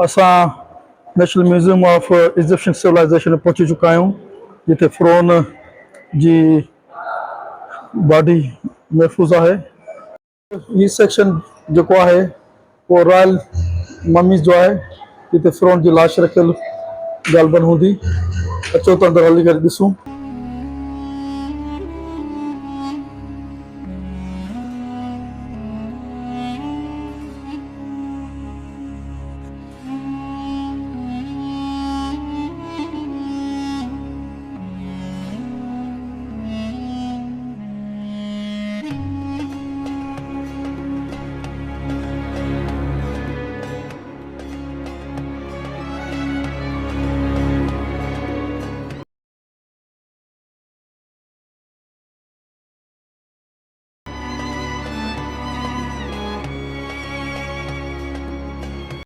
असां national museum of Egyptian civilisation में पहुची चुका आहियूं, जिते फ़िरौन जी बॉडी महफ़ूज़ आहे। ही सेक्शन जेको आहे वो रॉयल ममीज़ जो आहे, जिते फ़िरौन जी लाश रखियल ॻाल्हि बन हूंदी। अचो त अंदरि हली करे ॾिसूं।